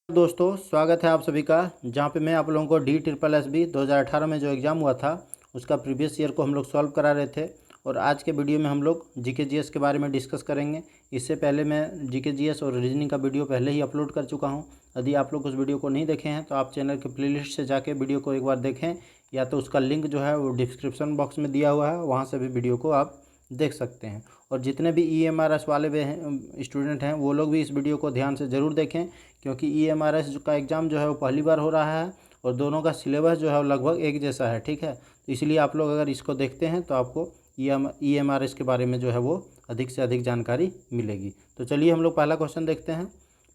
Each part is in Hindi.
दोस्तों, स्वागत है आप सभी का। जहां पे मैं आप लोगों को DSSB 2018 में जो एग्ज़ाम हुआ था उसका प्रीवियस ईयर को हम लोग सॉल्व करा रहे थे। और आज के वीडियो में हम लोग जीके जीएस के बारे में डिस्कस करेंगे। इससे पहले मैं जीके जीएस और रीजनिंग का वीडियो पहले ही अपलोड कर चुका हूं। यदि आप लोग उस वीडियो को नहीं देखे हैं तो आप चैनल के प्लेलिस्ट से जाके वीडियो को एक बार देखें, या तो उसका लिंक जो है वो डिस्क्रिप्शन बॉक्स में दिया हुआ है, वहाँ से भी वीडियो को आप देख सकते हैं। और जितने भी EMRS वाले वे हैं स्टूडेंट हैं, वो लोग भी इस वीडियो को ध्यान से ज़रूर देखें, क्योंकि EMRS का एग्ज़ाम जो है वो पहली बार हो रहा है और दोनों का सिलेबस जो है वो लगभग एक जैसा है। ठीक है, तो इसलिए आप लोग अगर इसको देखते हैं तो आपको EMRS के बारे में जो है वो अधिक से अधिक जानकारी मिलेगी। तो चलिए हम लोग पहला क्वेश्चन देखते हैं।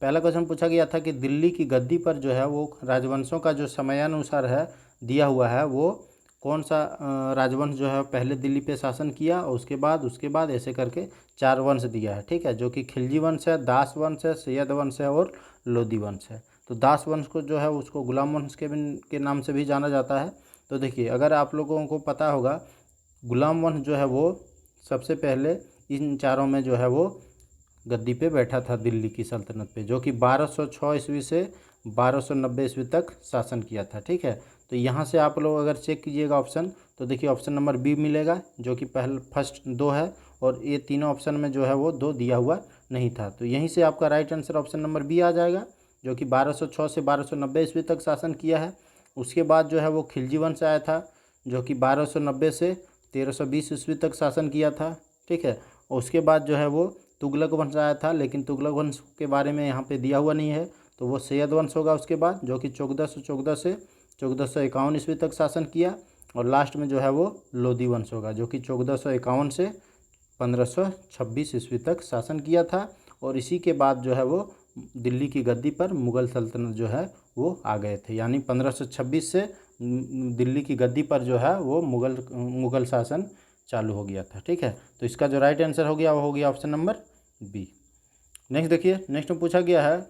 पहला क्वेश्चन पूछा गया था कि दिल्ली की गद्दी पर जो है वो राजवंशों का जो समयानुसार है दिया हुआ है, वो कौन सा राजवंश जो है पहले दिल्ली पे शासन किया, और उसके बाद ऐसे करके 4 वंश दिया है। ठीक है, जो कि खिलजी वंश है, दास वंश है, सैयद वंश है और लोधी वंश है। तो दास वंश को जो है उसको गुलाम वंश के नाम से भी जाना जाता है। तो देखिए, अगर आप लोगों को पता होगा, गुलाम वंश जो है वो सबसे पहले इन चारों में जो है वो गद्दी पे बैठा था दिल्ली की सल्तनत पे, जो कि 1206 ईस्वी से 1290 ईस्वी तक शासन किया था। ठीक है, तो यहाँ से आप लोग अगर चेक कीजिएगा ऑप्शन, तो देखिए ऑप्शन नंबर बी मिलेगा, जो कि फर्स्ट 2 है, और ये तीनों ऑप्शन में जो है वो 2 दिया हुआ नहीं था। तो यहीं से आपका right answer option number B आ जाएगा, जो कि 1206 से 1290 ईस्वी तक शासन किया है। उसके बाद जो है वो खिलजी वंश आया था, जो कि 1290 से 1320 ईस्वी तक शासन किया था। ठीक है, और उसके बाद जो है वो तुगलक वंश आया था, लेकिन तुगलक वंश के बारे में यहाँ पे दिया हुआ नहीं है, तो वो सैयद वंश होगा उसके बाद, जो कि 1414 से 1451 ईस्वी तक शासन किया। और लास्ट में जो है वो लोधी वंश होगा, जो कि 1451 से 1526 ईस्वी तक शासन किया था। और इसी के बाद जो है वो दिल्ली की गद्दी पर मुग़ल सल्तनत जो है वो आ गए थे, यानी 1526 से दिल्ली की गद्दी पर जो है वो मुग़ल शासन चालू हो गया था। ठीक है, तो इसका जो राइट आंसर हो गया वो हो गया ऑप्शन नंबर बी। नेक्स्ट देखिए, नेक्स्ट में पूछा गया है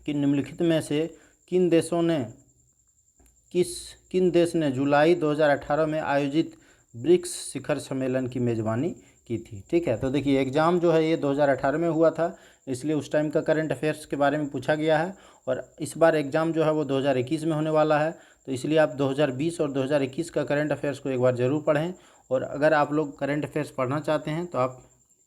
कि निम्नलिखित में से किन देश ने जुलाई 2018 में आयोजित ब्रिक्स शिखर सम्मेलन की मेज़बानी की थी। ठीक है, तो देखिए एग्ज़ाम जो है ये 2018 में हुआ था, इसलिए उस टाइम का करंट अफेयर्स के बारे में पूछा गया है। और इस बार एग्ज़ाम जो है वो 2021 में होने वाला है, तो इसलिए आप 2020 और 2021 का करंट अफेयर्स को एक बार ज़रूर पढ़ें। और अगर आप लोग करंट अफेयर्स पढ़ना चाहते हैं तो आप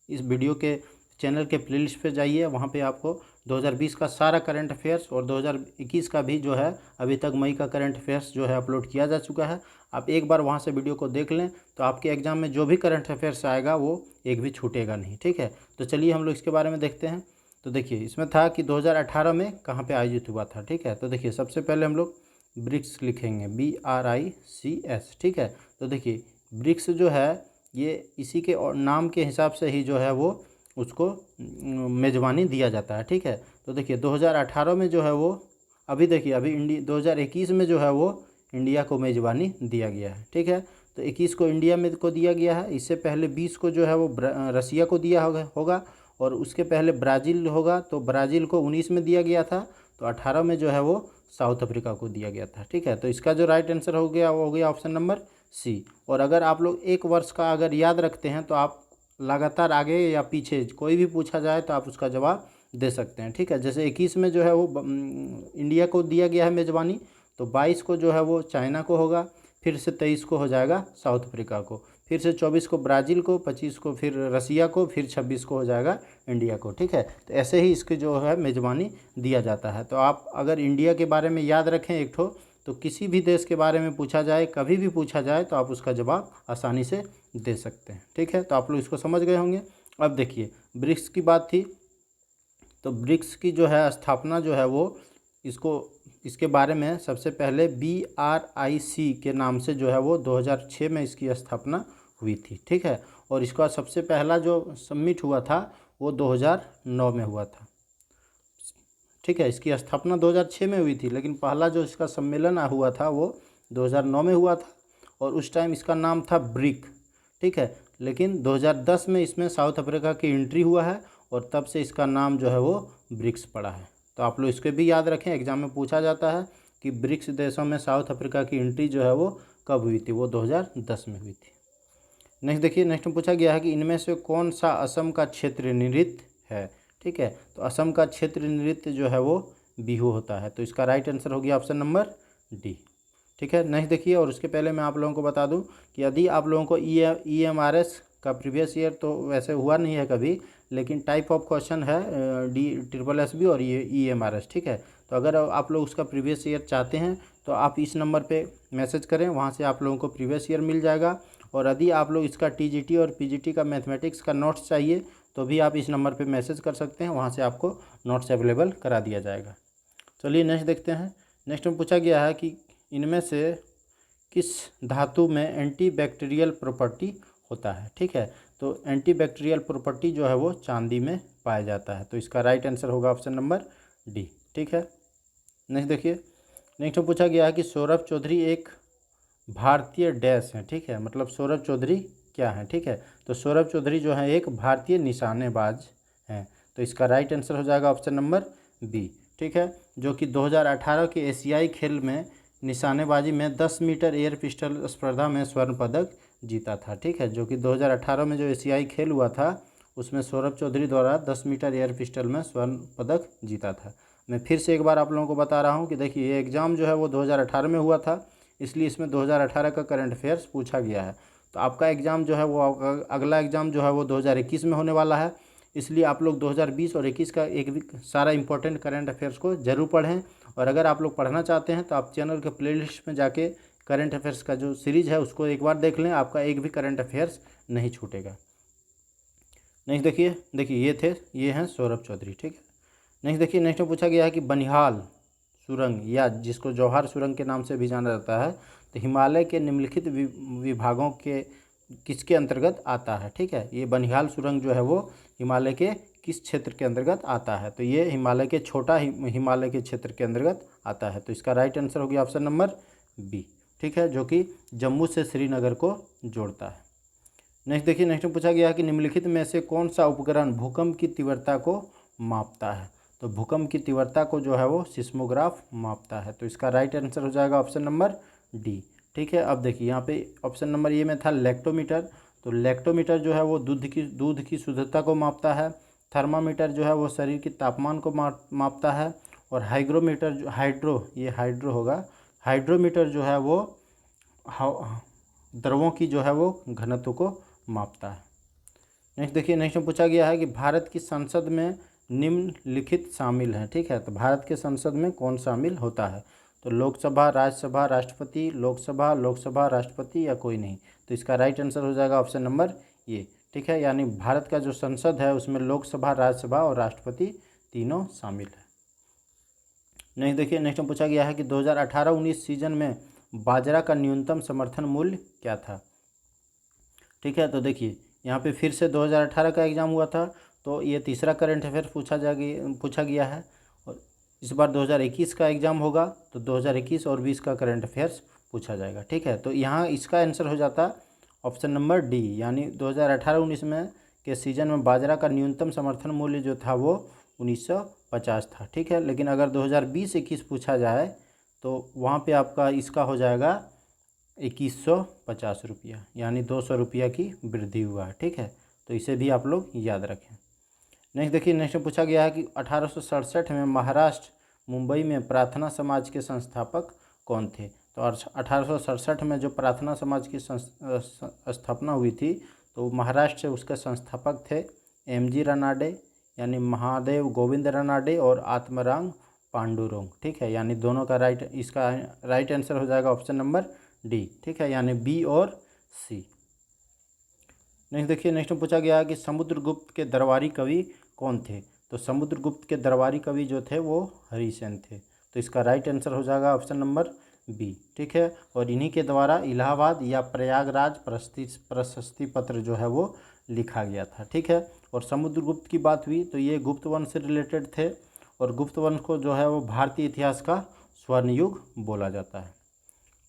इस वीडियो के चैनल के प्लेलिस्ट पे जाइए, वहाँ पे आपको 2020 का सारा करंट अफेयर्स और 2021 का भी जो है अभी तक मई का करंट अफेयर्स जो है अपलोड किया जा चुका है। आप एक बार वहाँ से वीडियो को देख लें, तो आपके एग्ज़ाम में जो भी करंट अफेयर्स आएगा वो एक भी छूटेगा नहीं। ठीक है, तो चलिए हम लोग इसके बारे में देखते हैं। तो देखिए, इसमें था कि 2018 में कहाँ पर आयोजित हुआ था। ठीक है, तो देखिए सबसे पहले हम लोग ब्रिक्स लिखेंगे, BRICS। ठीक है, तो देखिए ब्रिक्स जो है ये इसी के नाम के हिसाब से ही जो है वो उसको मेज़बानी दिया जाता है। ठीक है, तो देखिए 2018 में जो है वो अभी 2021 में जो है वो इंडिया को मेज़बानी दिया गया है। ठीक है, तो 21 को इंडिया में को दिया गया है। इससे पहले 20 को जो है वो रसिया को दिया होगा, और उसके पहले ब्राज़ील होगा, तो ब्राज़ील को 19 में दिया गया था। तो 18 में जो है वो साउथ अफ्रीका को दिया गया था। ठीक है, तो इसका जो राइट आंसर हो गया वो हो गया ऑप्शन नंबर सी। और अगर आप लोग एक वर्ष का अगर याद रखते हैं तो आप लगातार आगे या पीछे कोई भी पूछा जाए तो आप उसका जवाब दे सकते हैं। ठीक है, जैसे 21 में जो है वो इंडिया को दिया गया है मेज़बानी, तो 22 को जो है वो चाइना को होगा, फिर से 23 को हो जाएगा साउथ अफ्रीका को, फिर से 24 को ब्राज़ील को, 25 को फिर रसिया को, फिर 26 को हो जाएगा इंडिया को। ठीक है, तो ऐसे ही इसकी जो है मेज़बानी दिया जाता है। तो आप अगर इंडिया के बारे में याद रखें एक ठो, तो किसी भी देश के बारे में पूछा जाए, कभी भी पूछा जाए, तो आप उसका जवाब आसानी से दे सकते हैं। ठीक है, तो आप लोग इसको समझ गए होंगे। अब देखिए ब्रिक्स की बात थी, तो ब्रिक्स की जो है स्थापना जो है वो इसके बारे में सबसे पहले BRIC के नाम से जो है वो 2006 में इसकी स्थापना हुई थी। ठीक है, और इसका सबसे पहला जो समिट हुआ था वो 2009 में हुआ था। ठीक है, इसकी स्थापना 2006 में हुई थी, लेकिन पहला जो इसका सम्मेलन हुआ था वो 2009 में हुआ था, और उस टाइम इसका नाम था ब्रिक। ठीक है, लेकिन 2010 में इसमें साउथ अफ्रीका की एंट्री हुआ है, और तब से इसका नाम जो है वो ब्रिक्स पड़ा है। तो आप लोग इसके भी याद रखें, एग्जाम में पूछा जाता है कि ब्रिक्स देशों में साउथ अफ्रीका की एंट्री जो है वो कब हुई थी, वो 2010 में हुई थी। नेक्स्ट देखिए, नेक्स्ट में पूछा गया है कि इनमें से कौन सा असम का क्षेत्रीय नृत्य है। ठीक है, तो असम का क्षेत्रीय नृत्य जो है वो बिहू होता है। तो इसका राइट आंसर हो गया ऑप्शन नंबर डी। ठीक है, नेक्स्ट देखिए। और उसके पहले मैं आप लोगों को बता दूं कि यदि आप लोगों को EMRS का प्रीवियस ईयर तो वैसे हुआ नहीं है कभी, लेकिन टाइप ऑफ क्वेश्चन है DSSB और ये EMRS। ठीक है, तो अगर आप लोग उसका प्रीवियस ईयर चाहते हैं तो आप इस नंबर पे मैसेज करें, वहाँ से आप लोगों को प्रीवियस ईयर मिल जाएगा। और यदि आप लोग इसका TGT और PGT का मैथमेटिक्स का नोट्स चाहिए तो भी आप इस नंबर पे मैसेज कर सकते हैं, वहाँ से आपको नोट्स अवेलेबल करा दिया जाएगा। चलिए नेक्स्ट देखते हैं। नेक्स्ट में पूछा गया है कि इनमें से किस धातु में एंटी बैक्टीरियल प्रॉपर्टी होता है। ठीक है, तो एंटी बैक्टीरियल प्रॉपर्टी जो है वो चांदी में पाया जाता है। तो इसका राइट आंसर होगा ऑप्शन नंबर डी। ठीक है, नेक्स्ट देखिए। नेक्स्ट में पूछा गया है कि सौरभ चौधरी एक भारतीय डैश हैं। ठीक है, मतलब सौरभ चौधरी क्या है। ठीक है, तो सौरभ चौधरी जो है एक भारतीय निशानेबाज हैं। तो इसका राइट आंसर हो जाएगा ऑप्शन नंबर बी। ठीक है, जो कि 2018 के एशियाई खेल में निशानेबाजी में 10 मीटर एयर पिस्टल स्पर्धा में स्वर्ण पदक जीता था। ठीक है, जो कि 2018 में जो एशियाई खेल हुआ था उसमें सौरभ चौधरी द्वारा 10 मीटर एयर पिस्टल में स्वर्ण पदक जीता था। मैं फिर से एक बार आप लोगों को बता रहा हूँ कि देखिए ये एग्ज़ाम जो है वो 2018 में हुआ था, इसलिए इसमें 2018 का करंट अफेयर्स पूछा गया है। तो आपका एग्ज़ाम जो है वो अगला एग्ज़ाम जो है वो 2021 में होने वाला है, इसलिए आप लोग 2020 और 21 का एक भी सारा इंपॉर्टेंट करंट अफेयर्स को ज़रूर पढ़ें। और अगर आप लोग पढ़ना चाहते हैं तो आप चैनल के प्लेलिस्ट में जाके करंट अफेयर्स का जो सीरीज़ है उसको एक बार देख लें, आपका एक भी करंट अफेयर्स नहीं छूटेगा। नेक्स्ट देखिए ये हैं सौरभ चौधरी। ठीक है, नेक्स्ट देखिए। नेक्स्ट में पूछा गया है कि बनिहाल सुरंग या जिसको जौहर सुरंग के नाम से भी जाना जाता है, तो हिमालय के निम्नलिखित विभागों के किसके अंतर्गत आता है। ठीक है, ये बनिहाल सुरंग जो है वो हिमालय के किस क्षेत्र के अंतर्गत आता है। तो ये हिमालय के छोटा हिमालय के क्षेत्र के अंतर्गत आता है। तो इसका राइट आंसर हो गया ऑप्शन नंबर बी। ठीक है, जो कि जम्मू से श्रीनगर को जोड़ता है। नेक्स्ट देखिए। नेक्स्ट में पूछा गया है कि निम्नलिखित में से कौन सा उपकरण भूकंप की तीव्रता को मापता है। तो भूकंप की तीव्रता को जो है वो सिस्मोग्राफ मापता है। तो इसका राइट आंसर हो जाएगा ऑप्शन नंबर डी। ठीक है, अब देखिए यहाँ पे ऑप्शन नंबर ए में था लेक्टोमीटर। तो लेक्टोमीटर जो है वो दूध की शुद्धता को मापता है। थर्मामीटर जो है वो शरीर के तापमान को मापता है। और हाइग्रोमीटर जो हाइड्रोमीटर जो है वो द्रवों की जो है वो घनत्व को मापता है। नेक्स्ट देखिए। नेक्स्ट में पूछा गया है कि भारत की संसद में निम्नलिखित शामिल हैं। ठीक है, तो भारत के संसद में कौन शामिल होता है। तो लोकसभा, राज्यसभा, राष्ट्रपति, लोकसभा राष्ट्रपति या कोई नहीं। तो इसका राइट आंसर हो जाएगा ऑप्शन नंबर ये। ठीक है, यानी भारत का जो संसद है उसमें लोकसभा, राज्यसभा और राष्ट्रपति तीनों शामिल है। नेक्स्ट देखिए। नेक्स्ट में पूछा गया है कि 2018-19 सीजन में बाजरा का न्यूनतम समर्थन मूल्य क्या था। ठीक है, तो देखिए यहाँ पे फिर से 2018 का एग्ज़ाम हुआ था, तो ये तीसरा करंट अफेयर पूछा गया है। और इस बार 2021 का एग्ज़ाम होगा तो 2021 और 20 का करंट अफेयर्स पूछा जाएगा। ठीक है, तो यहाँ इसका आंसर हो जाता ऑप्शन नंबर डी, यानी 2018-19 में के सीज़न में बाजरा का न्यूनतम समर्थन मूल्य जो था वो 1950 था। ठीक है, लेकिन अगर 2020-21 पूछा जाए तो वहाँ पे आपका इसका हो जाएगा 2150 रुपया, यानी 200 रुपया की वृद्धि हुआ है। ठीक है, तो इसे भी आप लोग याद रखें। नेक्स्ट देखिए। नेक्स्ट में पूछा गया है कि 1867 में महाराष्ट्र मुंबई में प्रार्थना समाज के संस्थापक कौन थे। तो 1867 में जो प्रार्थना समाज की स्थापना हुई थी तो महाराष्ट्र से उसके संस्थापक थे MG रानाडे, यानी महादेव गोविंद रानाडे और आत्माराम पांडुरंग। ठीक है, यानी दोनों का इसका राइट आंसर हो जाएगा ऑप्शन नंबर डी। ठीक है, यानी बी और सी। नेक्स्ट देखिए। नेक्स्ट में पूछा गया है कि समुद्रगुप्त के दरबारी कवि कौन थे। तो समुद्रगुप्त के दरबारी कवि जो थे वो हरिसेन थे। तो इसका राइट आंसर हो जाएगा ऑप्शन नंबर बी। ठीक है, और इन्हीं के द्वारा इलाहाबाद या प्रयागराज प्रशस्ति पत्र जो है वो लिखा गया था। ठीक है, और समुद्रगुप्त की बात हुई तो ये गुप्त वंश से रिलेटेड थे, और गुप्त वंश को जो है वो भारतीय इतिहास का स्वर्ण युग बोला जाता है।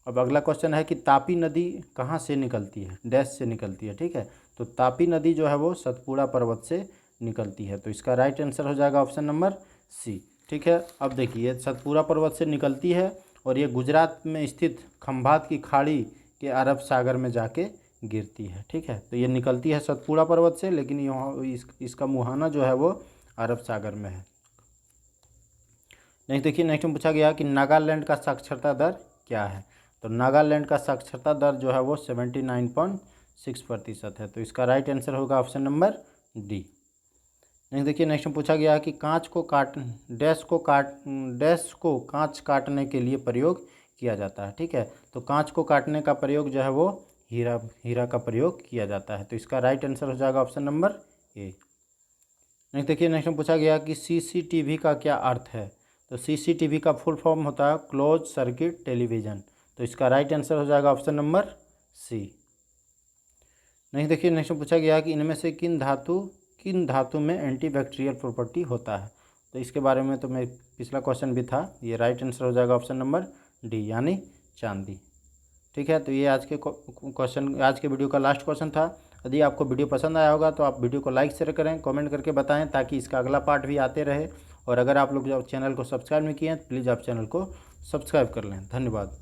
अब अगला क्वेश्चन है कि तापी नदी कहाँ से निकलती है, डैश से निकलती है। ठीक है, तो तापी नदी जो है वो सतपुड़ा पर्वत से निकलती है। तो इसका राइट आंसर हो जाएगा ऑप्शन नंबर सी। ठीक है, अब देखिए सतपुड़ा पर्वत से निकलती है और ये गुजरात में स्थित खंभात की खाड़ी के अरब सागर में जाके गिरती है। ठीक है, तो ये निकलती है सतपुड़ा पर्वत से, लेकिन यहाँ इसका मुहाना जो है वो अरब सागर में है। नेक्स्ट देखिए, नेक्स्ट में पूछा गया कि नागालैंड का साक्षरता दर क्या है। तो नागालैंड का साक्षरता दर जो है वो 79.6% है। तो इसका राइट आंसर होगा ऑप्शन नंबर डी। नेक्स्ट देखिए, नेक्स्ट में पूछा गया कि डैश को कांच काटने के लिए प्रयोग किया जाता है। ठीक है, तो कांच को काटने का प्रयोग जो है वो हीरा का प्रयोग किया जाता है। तो इसका राइट आंसर हो जाएगा ऑप्शन नंबर ए। नेक्स्ट देखिए, नेक्स्ट में पूछा गया कि सीसीटीवी का क्या अर्थ है। तो सीसीटीवी का फुल फॉर्म होता है क्लोज सर्किट टेलीविज़न। तो इसका राइट आंसर हो जाएगा ऑप्शन नंबर सी। नेक्स्ट देखिए, नेक्स्ट में पूछा गया कि इनमें से किन धातु में एंटीबैक्टीरियल प्रॉपर्टी होता है। तो इसके बारे में तो मैं पिछला क्वेश्चन भी था, ये राइट आंसर हो जाएगा ऑप्शन नंबर डी यानी चांदी। ठीक है, तो ये आज के वीडियो का लास्ट क्वेश्चन था। यदि आपको वीडियो पसंद आया होगा तो आप वीडियो को लाइक शेयर करें, कमेंट करके बताएं ताकि इसका अगला पार्ट भी आते रहे। और अगर आप लोग जब चैनल को सब्सक्राइब नहीं किए हैं प्लीज़ आप चैनल को सब्सक्राइब कर लें। धन्यवाद।